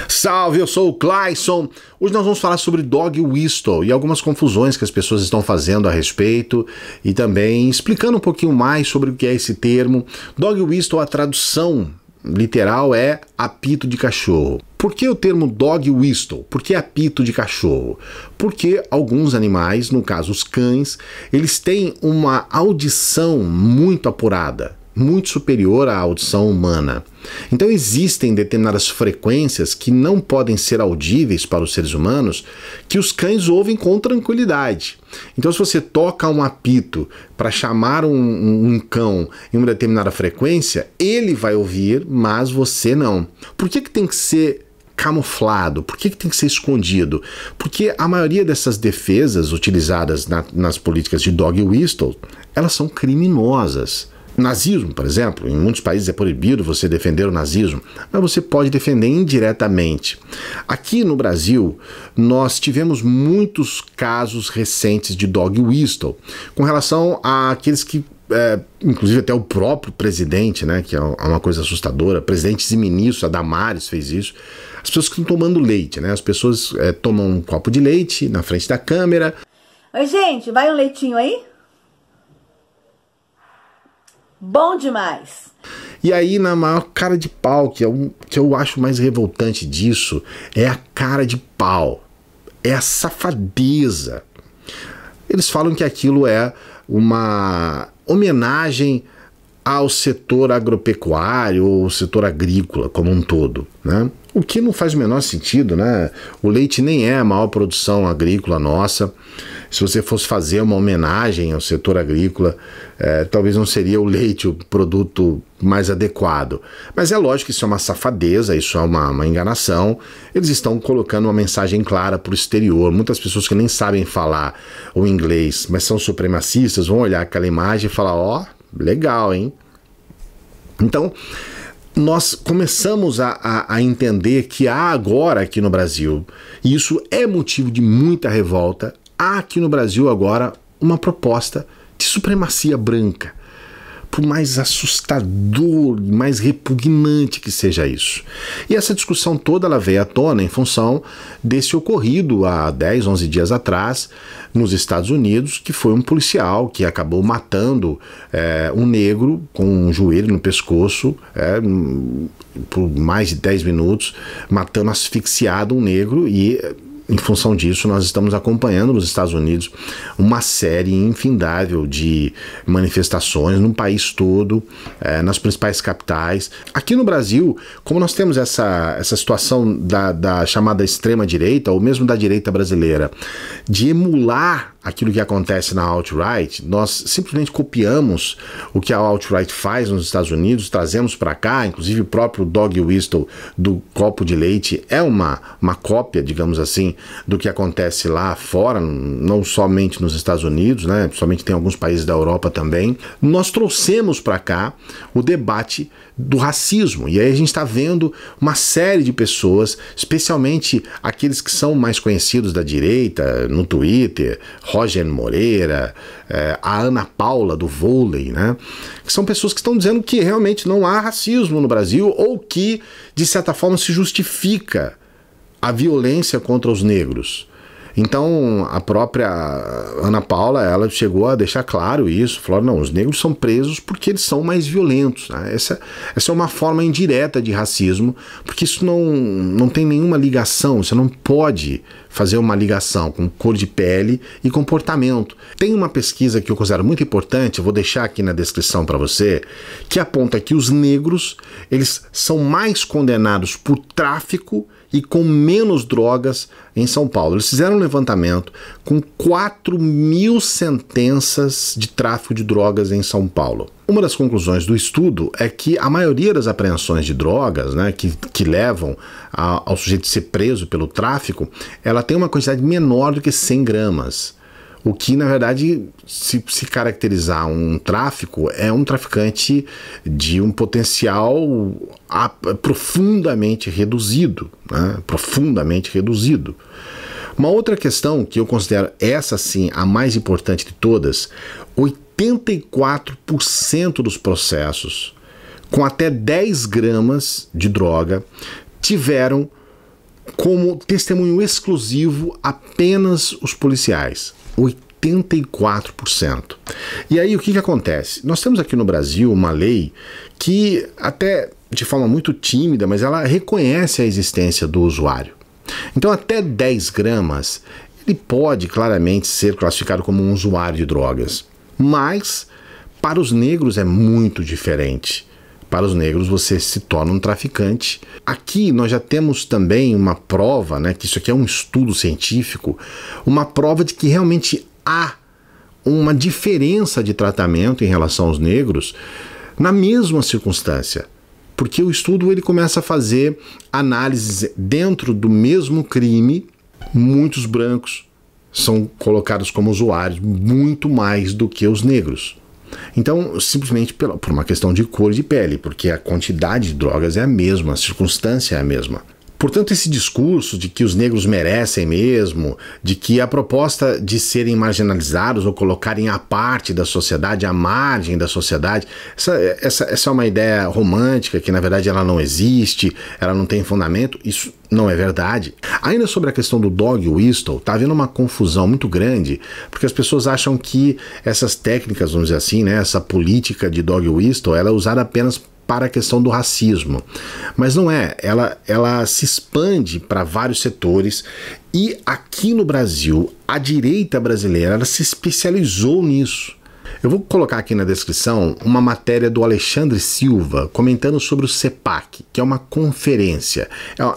Salve, eu sou o Clayson. Hoje nós vamos falar sobre dog whistle e algumas confusões que as pessoas estão fazendo a respeito e também explicando um pouquinho mais sobre o que é esse termo. Dog whistle, a tradução literal é apito de cachorro. Por que o termo dog whistle? Por que apito de cachorro? Porque alguns animais, no caso os cães, eles têm uma audição muito apurada, muito superior à audição humana. Então existem determinadas frequências que não podem ser audíveis para os seres humanos, que os cães ouvem com tranquilidade. Então se você toca um apito para chamar um cão em uma determinada frequência, ele vai ouvir, mas você não. Por que tem que ser camuflado? Por que tem que ser escondido? Porque a maioria dessas defesas utilizadas nas políticas de dog whistle, elas são criminosas. Nazismo, por exemplo, em muitos países é proibido você defender o nazismo, mas você pode defender indiretamente. Aqui no Brasil, nós tivemos muitos casos recentes de dog whistle, com relação àqueles que, inclusive até o próprio presidente, né, que é uma coisa assustadora, presidentes e ministros, a Damares fez isso, as pessoas que estão tomando leite, né, as pessoas tomam um copo de leite na frente da câmera. Oi, gente, vai um leitinho aí? Bom demais! E aí, na maior cara de pau, que eu acho mais revoltante disso, é a cara de pau, é a safadeza. Eles falam que aquilo é uma homenagem ao setor agropecuário ou setor agrícola como um todo, né? O que não faz o menor sentido, né? O leite nem é a maior produção agrícola nossa. Se você fosse fazer uma homenagem ao setor agrícola, talvez não seria o leite o produto mais adequado. Mas é lógico que isso é uma safadeza, isso é uma enganação. Eles estão colocando uma mensagem clara para o exterior. Muitas pessoas que nem sabem falar o inglês, mas são supremacistas, vão olhar aquela imagem e falar, ó, legal, hein? Então, nós começamos a entender que há agora aqui no Brasil, e isso é motivo de muita revolta, há aqui no Brasil agora uma proposta de supremacia branca. Por mais assustador, mais repugnante que seja isso. E essa discussão toda ela veio à tona em função desse ocorrido há 10, 11 dias atrás nos Estados Unidos, que foi um policial que acabou matando um negro com um joelho no pescoço por mais de 10 minutos, matando asfixiado um negro e... Em função disso, nós estamos acompanhando nos Estados Unidos uma série infindável de manifestações no país todo, nas principais capitais. Aqui no Brasil, como nós temos essa situação da chamada extrema-direita, ou mesmo da direita brasileira, de emular aquilo que acontece na alt-right, nós simplesmente copiamos o que a alt-right faz nos Estados Unidos, trazemos para cá, inclusive o próprio dog whistle do copo de leite é uma cópia, digamos assim, do que acontece lá fora, não somente nos Estados Unidos, né? Somente tem alguns países da Europa também. Nós trouxemos para cá o debate do racismo, e aí a gente está vendo uma série de pessoas, especialmente aqueles que são mais conhecidos da direita, no Twitter, Roger Moreira, a Ana Paula do vôlei, né? Que são pessoas que estão dizendo que realmente não há racismo no Brasil, ou que, de certa forma, se justifica a violência contra os negros. Então a própria Ana Paula, ela chegou a deixar claro isso, falou, não, os negros são presos porque eles são mais violentos, né? Essa é uma forma indireta de racismo, porque isso não tem nenhuma ligação, você não pode fazer uma ligação com cor de pele e comportamento. Tem uma pesquisa que eu considero muito importante, eu vou deixar aqui na descrição para você, que aponta que os negros, eles são mais condenados por tráfico e com menos drogas em São Paulo. Eles fizeram um levantamento com 4.000 sentenças de tráfico de drogas em São Paulo. Uma das conclusões do estudo é que a maioria das apreensões de drogas, né, que levam ao sujeito ser preso pelo tráfico, ela tem uma quantidade menor do que 100 gramas. O que, na verdade, se caracterizar um tráfico, é um traficante de um potencial profundamente reduzido, né? Profundamente reduzido. Uma outra questão que eu considero essa sim a mais importante de todas, 84% dos processos com até 10 gramas de droga tiveram como testemunho exclusivo apenas os policiais. 84%. E aí o que acontece? Nós temos aqui no Brasil uma lei que, até de forma muito tímida, mas ela reconhece a existência do usuário. Então até 10 gramas ele pode claramente ser classificado como um usuário de drogas. Mas para os negros é muito diferente. Para os negros você se torna um traficante. Aqui nós já temos também uma prova, né, que isso aqui é um estudo científico, uma prova de que realmente há uma diferença de tratamento em relação aos negros na mesma circunstância. Porque o estudo ele começa a fazer análises dentro do mesmo crime. Muitos brancos são colocados como usuários muito mais do que os negros. Então, simplesmente por uma questão de cor de pele, porque a quantidade de drogas é a mesma, a circunstância é a mesma. Portanto, esse discurso de que os negros merecem mesmo, de que a proposta de serem marginalizados ou colocarem à parte da sociedade, à margem da sociedade, essa é uma ideia romântica que, na verdade, ela não existe, ela não tem fundamento. Isso não é verdade. Ainda sobre a questão do dog whistle, está havendo uma confusão muito grande, porque as pessoas acham que essas técnicas, vamos dizer assim, né, essa política de dog whistle, ela é usada apenas para a questão do racismo, mas não é, ela se expande para vários setores e aqui no Brasil, a direita brasileira, ela se especializou nisso. Eu vou colocar aqui na descrição uma matéria do Alexandre Silva comentando sobre o CEPAC, que é uma conferência,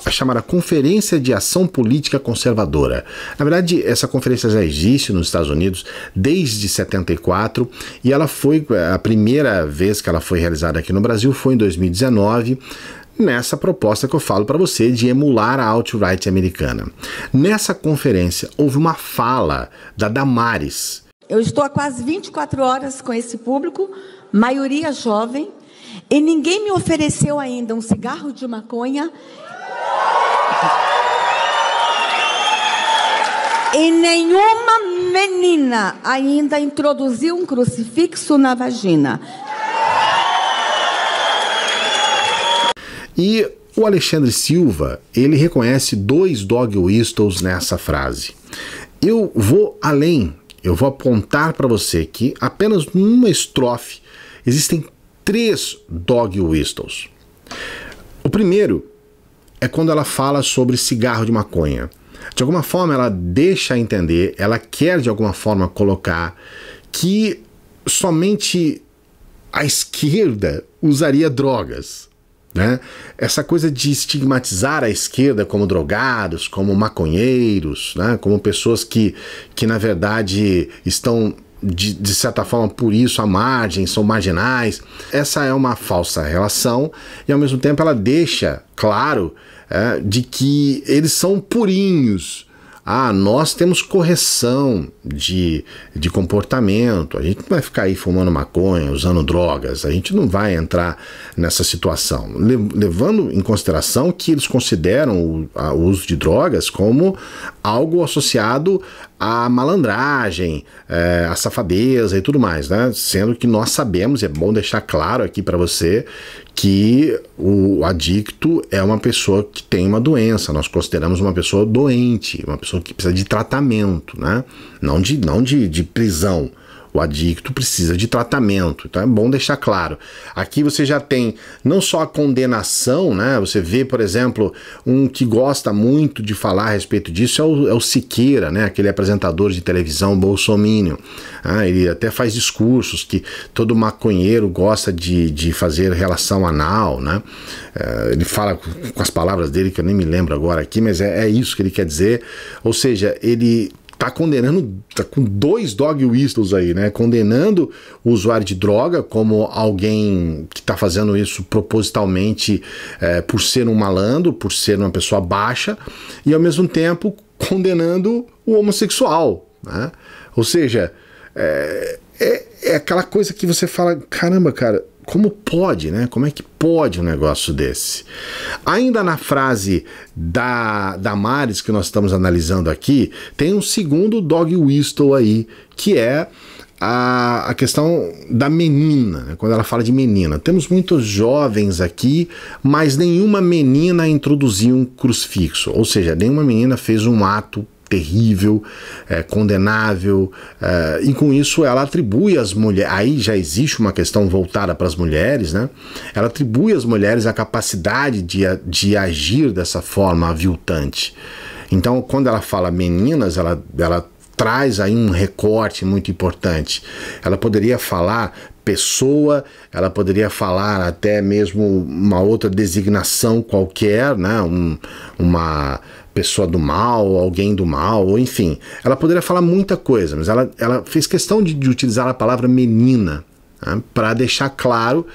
é chamada Conferência de Ação Política Conservadora. Na verdade, essa conferência já existe nos Estados Unidos desde 74 e ela foi, a primeira vez que ela foi realizada aqui no Brasil foi em 2019, nessa proposta que eu falo para você de emular a alt-right americana. Nessa conferência houve uma fala da Damares. Eu estou há quase 24 horas com esse público, maioria jovem, e ninguém me ofereceu ainda um cigarro de maconha e nenhuma menina ainda introduziu um crucifixo na vagina. E o Alexandre Silva, ele reconhece 2 dog whistles nessa frase. Eu vou além. Eu vou apontar para você que apenas numa estrofe existem 3 dog whistles. O primeiro é quando ela fala sobre cigarro de maconha. De alguma forma ela deixa entender, ela quer de alguma forma colocar que somente a esquerda usaria drogas. Né? Essa coisa de estigmatizar a esquerda como drogados, como maconheiros, né? Como pessoas que na verdade estão de certa forma por isso à margem, são marginais. Essa é uma falsa relação e ao mesmo tempo ela deixa claro de que eles são purinhos. Nós temos correção de comportamento, a gente não vai ficar aí fumando maconha, usando drogas, a gente não vai entrar nessa situação, levando em consideração que eles consideram o uso de drogas como algo associado à malandragem, à safadeza e tudo mais, né? Sendo que nós sabemos, e é bom deixar claro aqui para você, que o adicto é uma pessoa que tem uma doença, nós consideramos uma pessoa doente, uma pessoa que precisa de tratamento, né? Não de prisão. O adicto precisa de tratamento, então é bom deixar claro. Aqui você já tem não só a condenação, né? Você vê, por exemplo, um que gosta muito de falar a respeito disso é o Siqueira, né? Aquele apresentador de televisão bolsominion. Ele até faz discursos que todo maconheiro gosta de fazer relação anal, né? Ele fala com as palavras dele, que eu nem me lembro agora aqui, mas é isso que ele quer dizer. Ou seja, ele tá condenando, tá com 2 dog whistles aí, né? Condenando o usuário de droga como alguém que tá fazendo isso propositalmente por ser um malandro, por ser uma pessoa baixa, e ao mesmo tempo condenando o homossexual, né? Ou seja, é aquela coisa que você fala, caramba, cara, como pode, né? Como é que pode um negócio desse? Ainda na frase da Damares que nós estamos analisando aqui, tem um segundo dog whistle aí, que é a questão da menina, né? Quando ela fala de menina. Temos muitos jovens aqui, mas nenhuma menina introduziu um crucifixo, ou seja, nenhuma menina fez um ato terrível, condenável, e com isso ela atribui às mulheres, aí já existe uma questão voltada para as mulheres, né? Ela atribui às mulheres a capacidade de agir dessa forma aviltante. Então, quando ela fala meninas, ela traz aí um recorte muito importante. Ela poderia falar pessoa, ela poderia falar até mesmo uma outra designação qualquer, né? Uma pessoa do mal, alguém do mal, ou enfim. Ela poderia falar muita coisa, mas ela fez questão de utilizar a palavra menina, né? Para deixar claro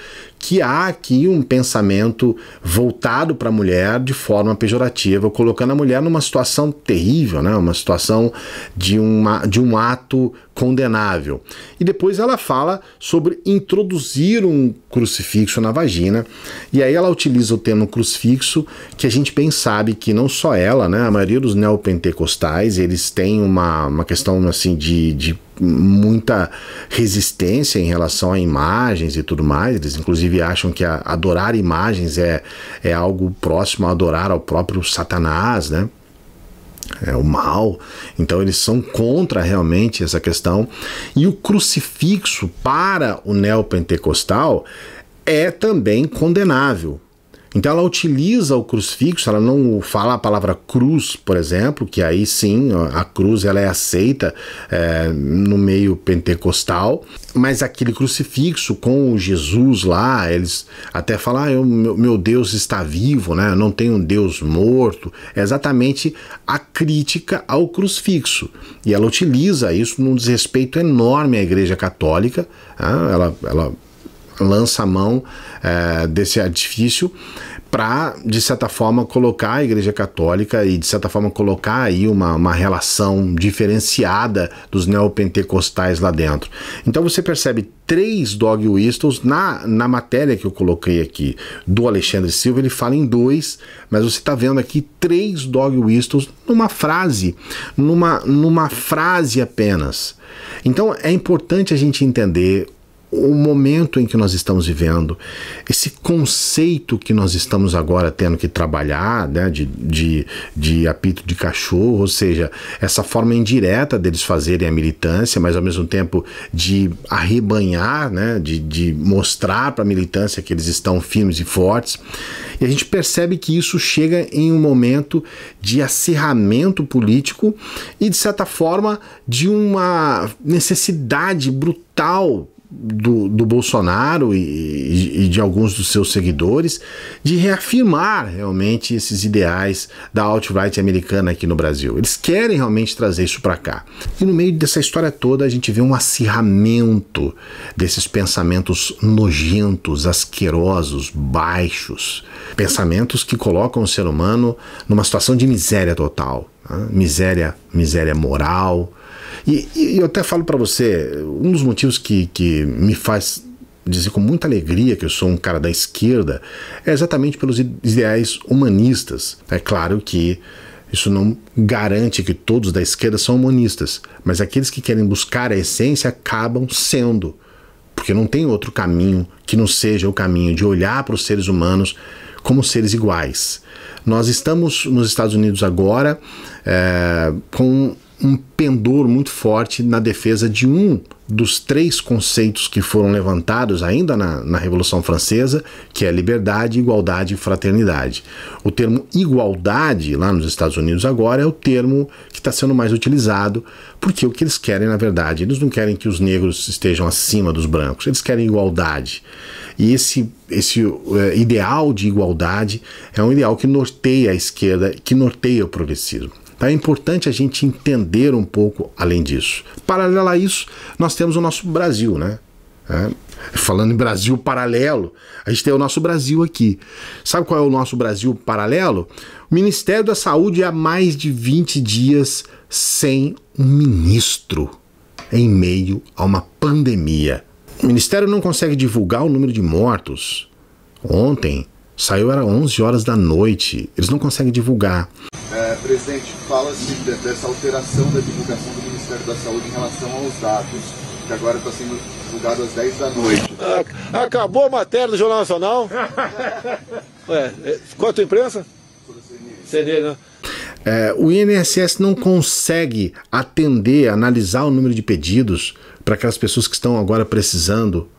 que há aqui um pensamento voltado para a mulher de forma pejorativa, colocando a mulher numa situação terrível, né? Uma situação de um ato condenável. E depois ela fala sobre introduzir um crucifixo na vagina, e aí ela utiliza o termo crucifixo, que a gente bem sabe que não só ela, né? A maioria dos neopentecostais, eles têm uma questão assim de muita resistência em relação a imagens e tudo mais. Eles inclusive acham que adorar imagens é algo próximo a adorar ao próprio Satanás, né? É o mal. Então eles são contra realmente essa questão. E o crucifixo para o neopentecostal é também condenável. Então ela utiliza o crucifixo, ela não fala a palavra cruz, por exemplo, que aí sim, a cruz ela é aceita no meio pentecostal, mas aquele crucifixo com o Jesus lá, eles até falam, meu Deus está vivo, né? Não tem um Deus morto. É exatamente a crítica ao crucifixo. E ela utiliza isso num desrespeito enorme à Igreja Católica, né? Ela lança a mão desse artifício para, de certa forma, colocar a Igreja Católica e, de certa forma, colocar aí uma relação diferenciada dos neopentecostais lá dentro. Então você percebe 3 dog whistles na matéria que eu coloquei aqui do Alexandre Silva, ele fala em 2, mas você está vendo aqui 3 dog whistles numa frase apenas. Então é importante a gente entender o momento em que nós estamos vivendo, esse conceito que nós estamos agora tendo que trabalhar, né, de apito de cachorro, ou seja, essa forma indireta deles fazerem a militância, mas ao mesmo tempo de arrebanhar, né, de mostrar para a militância que eles estão firmes e fortes. E a gente percebe que isso chega em um momento de acirramento político e, de certa forma, de uma necessidade brutal do Bolsonaro e de alguns dos seus seguidores de reafirmar realmente esses ideais da alt-right americana aqui no Brasil. Eles querem realmente trazer isso para cá. E no meio dessa história toda a gente vê um acirramento desses pensamentos nojentos, asquerosos, baixos, pensamentos que colocam o ser humano numa situação de miséria total, né? Miséria moral. E eu até falo para você, um dos motivos que me faz dizer com muita alegria que eu sou um cara da esquerda é exatamente pelos ideais humanistas. É claro que isso não garante que todos da esquerda são humanistas, mas aqueles que querem buscar a essência acabam sendo, porque não tem outro caminho que não seja o caminho de olhar para os seres humanos como seres iguais. Nós estamos nos Estados Unidos agora com um pendor muito forte na defesa de um dos 3 conceitos que foram levantados ainda na Revolução Francesa, que é liberdade, igualdade e fraternidade. O termo igualdade, lá nos Estados Unidos agora, é o termo que está sendo mais utilizado, porque o que eles querem, na verdade, eles não querem que os negros estejam acima dos brancos, eles querem igualdade. E esse ideal de igualdade é um ideal que norteia a esquerda, que norteia o progressismo. É importante a gente entender um pouco além disso. Paralelo a isso, nós temos o nosso Brasil, né? Falando em Brasil paralelo, a gente tem o nosso Brasil aqui. Sabe qual é o nosso Brasil paralelo? O Ministério da Saúde há mais de 20 dias sem um ministro em meio a uma pandemia. O Ministério não consegue divulgar o número de mortos. Ontem saiu, era 11 horas da noite. Eles não conseguem divulgar. Presidente, fala-se dessa alteração da divulgação do Ministério da Saúde em relação aos dados. que agora está sendo divulgado às 10 da noite. Acabou a matéria do Jornal Nacional? Qual a tua imprensa? CD, né? O INSS não consegue atender, analisar o número de pedidos para aquelas pessoas que estão agora precisando.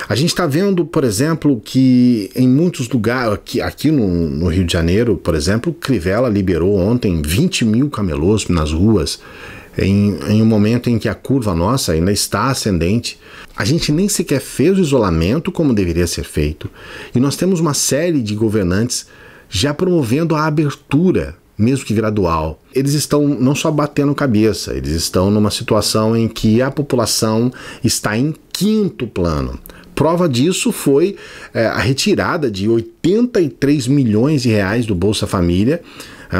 A gente está vendo, por exemplo, que em muitos lugares, aqui no Rio de Janeiro, por exemplo, Crivella liberou ontem 20 mil camelôs nas ruas, em um momento em que a curva nossa ainda está ascendente. A gente nem sequer fez o isolamento como deveria ser feito. E nós temos uma série de governantes já promovendo a abertura, mesmo que gradual. Eles estão não só batendo cabeça, eles estão numa situação em que a população está em quinto plano. Prova disso foi a retirada de 83 milhões de reais do Bolsa Família.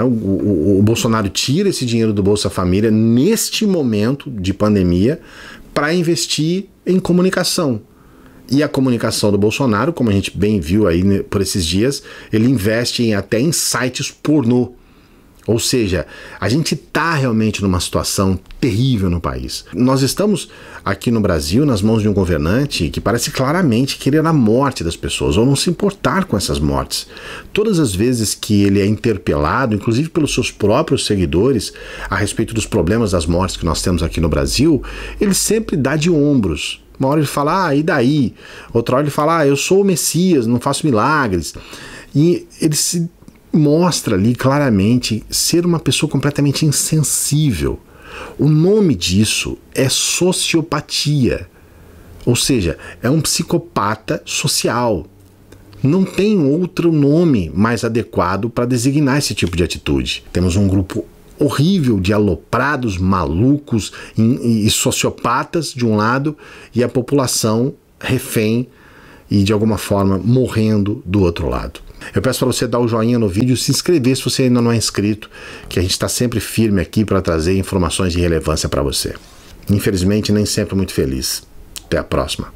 O Bolsonaro tira esse dinheiro do Bolsa Família neste momento de pandemia para investir em comunicação. E a comunicação do Bolsonaro, como a gente bem viu aí por esses dias, ele investe até em sites pornô. Ou seja, a gente está realmente numa situação terrível no país. Nós estamos aqui no Brasil nas mãos de um governante que parece claramente querer a morte das pessoas ou não se importar com essas mortes. Todas as vezes que ele é interpelado, inclusive pelos seus próprios seguidores, a respeito dos problemas das mortes que nós temos aqui no Brasil, ele sempre dá de ombros. Uma hora ele fala, e daí? Outra hora ele fala, eu sou o Messias, não faço milagres. E ele se mostra ali claramente ser uma pessoa completamente insensível. O nome disso é sociopatia, ou seja, é um psicopata social. Não tem outro nome mais adequado para designar esse tipo de atitude. Temos um grupo horrível de aloprados, malucos e sociopatas de um lado e a população refém e de alguma forma morrendo do outro lado. Eu peço para você dar o joinha no vídeo, se inscrever se você ainda não é inscrito, que a gente está sempre firme aqui para trazer informações de relevância para você. Infelizmente, nem sempre muito feliz. Até a próxima.